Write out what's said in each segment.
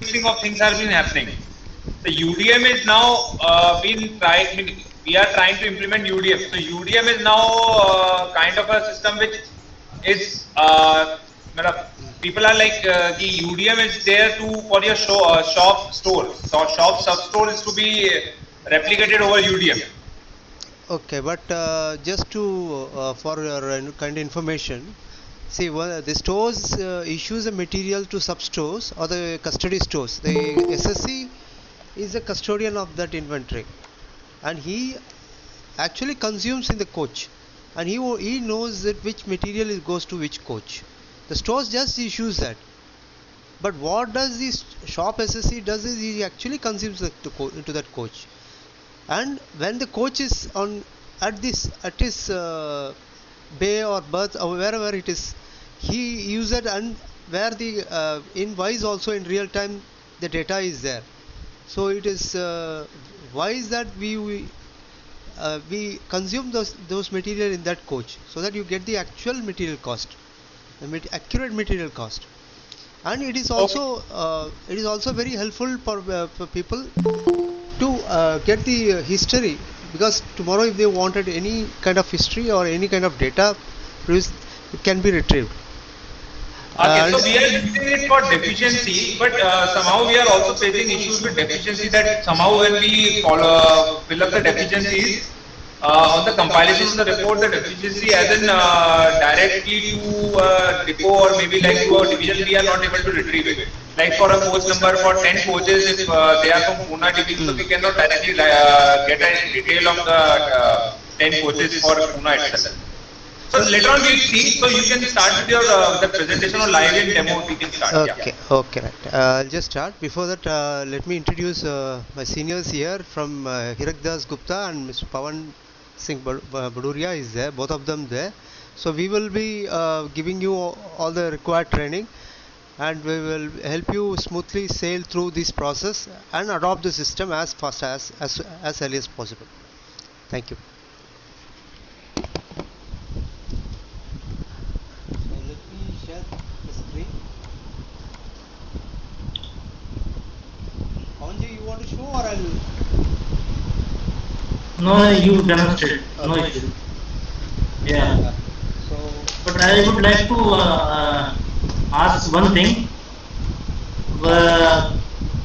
mixing of things have been happening. The UDM is now been tried. I mean, we are trying to implement UDM. So UDM is now kind of a system which is people are like the UDM is there to for your shop store. So shop sub store is to be replicated over UDM. Okay, but just to for your kind of information, see, the stores issues the material to sub stores or the custody stores. The SSC is the custodian of that inventory, and he actually consumes in the coach, and he knows that which material goes to which coach. The stores just issues that, but what does this shop SSC does is he actually consumes into that coach, and when the coach is on at his bay or berth or wherever it is, he uses it, and where the in also in real time the data is there. So it is wise that we consume those material in that coach, so that you get the actual material cost, the accurate material cost. And it is also very helpful for people to get the history, because tomorrow if they wanted any kind of history or any kind of data produced, it can be retrieved. Okay, so we are using it for deficiency, but somehow we are also facing issues with deficiency, that somehow when we fill up the deficiencies on the compilation of the report, the deficiency as in directly to depot or maybe like to a division, we are not able to retrieve it. Like for a coach number for 10 coaches, if they are from Pune division, so we cannot directly get a detail of the 10 coaches for Pune itself. So later on we'll see. So you can start with your the presentation or live in demo. We can start. Okay, yeah. Okay, right. I'll just start. Before that, let me introduce my seniors here from Hirakdas Gupta and Mr. Pawan Singh Baduria is there. Both of them there. So we will be giving you all the required training, and we will help you smoothly sail through this process and adopt the system as fast as early as possible. Thank you. No, you demonstrate. No issue. Yeah. But I would like to ask one thing.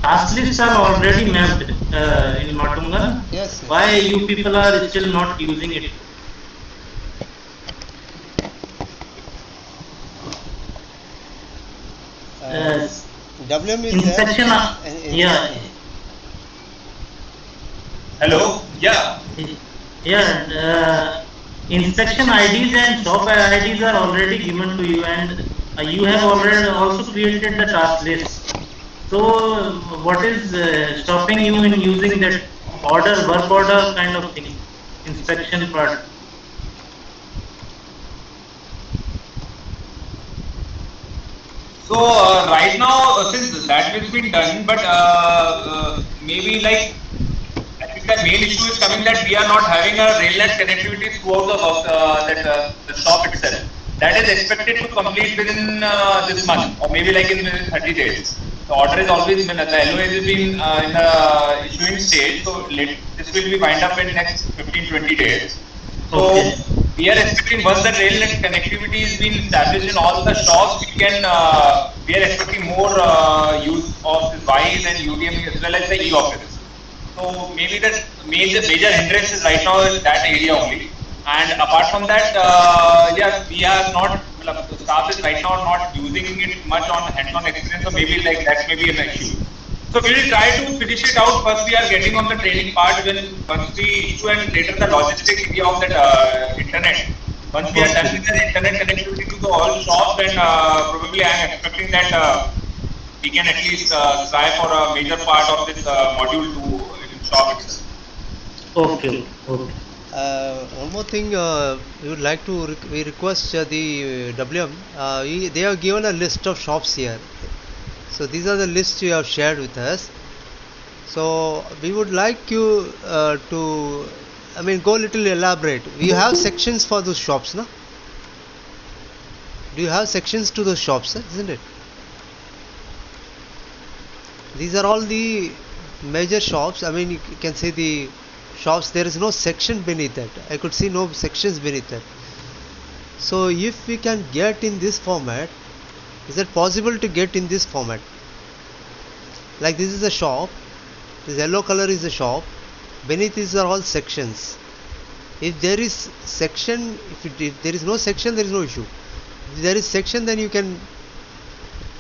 Task lists are already mapped in Matunga. Yes. Why you people are still not using it? WM is in there. Section, yeah. Hello. Yeah. Yeah. Inspection IDs and shop IDs are already given to you, and you have already also created the task list. So what is stopping you in using that work order kind of thing, inspection part? So right now, since that has been done, but maybe like I think the main issue is coming that we are not having a railnet connectivity throughout the shop itself. That is expected to complete within this month, or maybe like in 30 days. The order has always been, the LOA has been in the issuing stage, so this will be wind up in next 15-20 days. So we are expecting once the railnet connectivity is being established in all the shops, we are expecting more use of this WISE and UDM as well as the e-office. So maybe the major hindrance is right now in that area only. And apart from that, we are not, the staff is right now not using it much on hands-on experience, so maybe like that may be an issue. So we will try to finish it out. First we are getting on the training part, once we issue, and later the logistics of that internet. Once we are done with the internet connectivity to the all shops, then probably I am expecting that we can at least try for a major part of this module to shop itself. Okay. One more thing, we would like to we request the WM. They have given a list of shops here. So these are the lists you have shared with us. So we would like you to, go a little elaborate. We have sections for those shops, no? Do you have sections to those shops, isn't it? These are all the major shops. I mean, you can say the shops. There is no section beneath that. I could see no sections beneath that. So if we can get in this format, is it possible to get in this format? Like this is a shop. This yellow color is a shop. Beneath these are all sections. If there is section, if there is no section, there is no issue. If there is section, then you can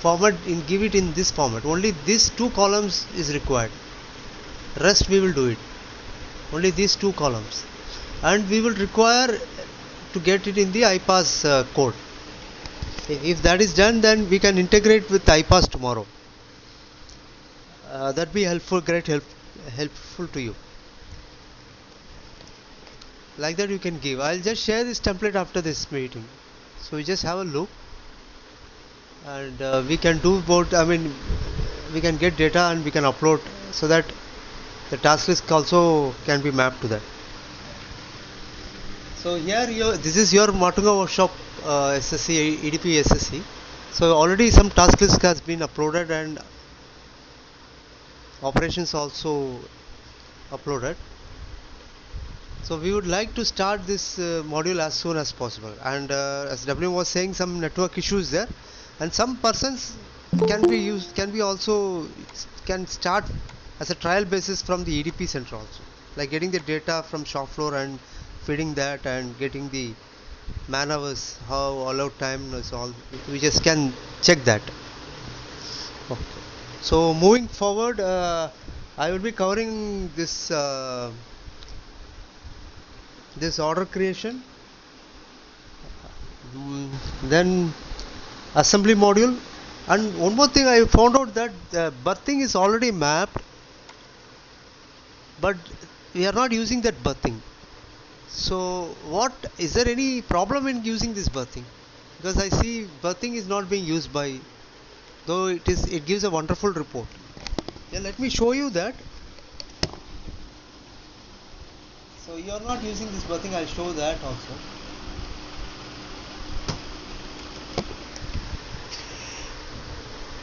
format in, give it in this format. Only these two columns is required. Rest we will do it. Only these two columns, and we will require to get it in the iPass code. If that is done, then we can integrate with iPass tomorrow. That be helpful, helpful to you. Like that you can give. I'll just share this template after this meeting. So you just have a look, and we can do both. I mean, we can get data and we can upload so that the task list also can be mapped to that. So here this is your Matunga workshop SSC, EDP SSC. So already some task list has been uploaded and operations also uploaded. So we would like to start this module as soon as possible, and as WM was saying, some network issues there, and some persons can start as a trial basis from the EDP center also, like getting the data from shop floor and feeding that and getting the man hours, how all out time is all. We just can check that. Okay. So moving forward, I will be covering this this order creation, then assembly module, and one more thing I found out that berthing is already mapped, but we are not using that berthing. So what is there any problem in using this berthing? Because I see berthing is not being used by, though it gives a wonderful report. Yeah, let me show you that. So you are not using this berthing, I'll show that also.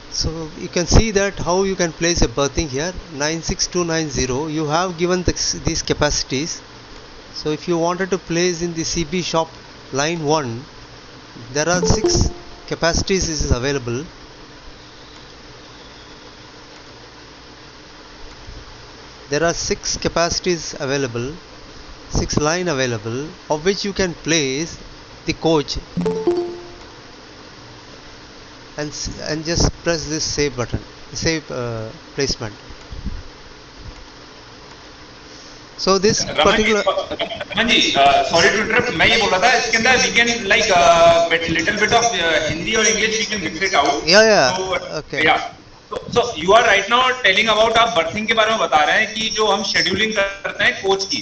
So you can see that how you can place a berthing here, 96290. You have given these capacities. So if you wanted to place in the CB shop line 1, there are 6 capacities is available. There are 6 capacities available, 6 line available, of which you can place the coach and just press this save button, save placement. So this particular Ramanji, sorry to interrupt. मैं ये बोल रहा था इसके अंदर we can like little bit of Hindi or English we can mix it out. Yeah. So, Okay. Yeah. So you are right now telling about आप berthing के बारे में बता रहे हैं कि जो हम शेड्यूलिंग करते हैं कोच की,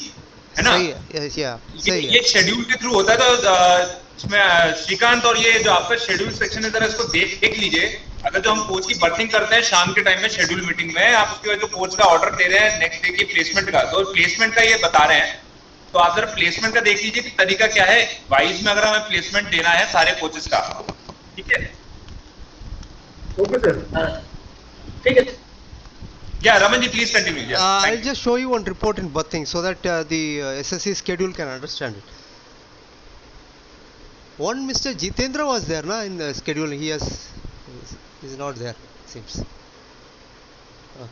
है ना? सही है, ये शेड्यूल के थ्रू होता है, तो इसमें श्रीकांत और ये जो आपका शेड्यूल सेक्शन है जरा इसको देख लीजिए. अगर जो हम कोच की बर्थिंग करते हैं शाम के टाइम में शेड्यूल मीटिंग में, आप उसके बाद जो कोच का ऑर्डर दे रहे हैं नेक्स्ट डे की प्लेसमेंट का, तो प्लेसमेंट का ये बता रहे हैं, तो आप जरा प्लेसमेंट का देख लीजिए कि तरीका क्या है. वाइज में अगर हमें प्लेसमेंट देना है सारे कोचेस का, ठीक है? ओके सर, ठीक है. Yeah, Ramanji, please continue. Yes, I'll just show you one report in berthing so that the SSC schedule can understand it. One Mr. Jitendra was there in the schedule. He's not there, it seems. Okay.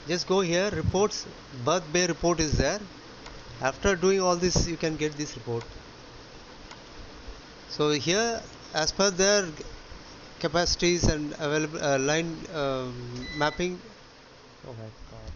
Just go here, reports, berth bay report is there. After doing all this, you can get this report. So here, as per their capacities and available line mapping. Oh my God.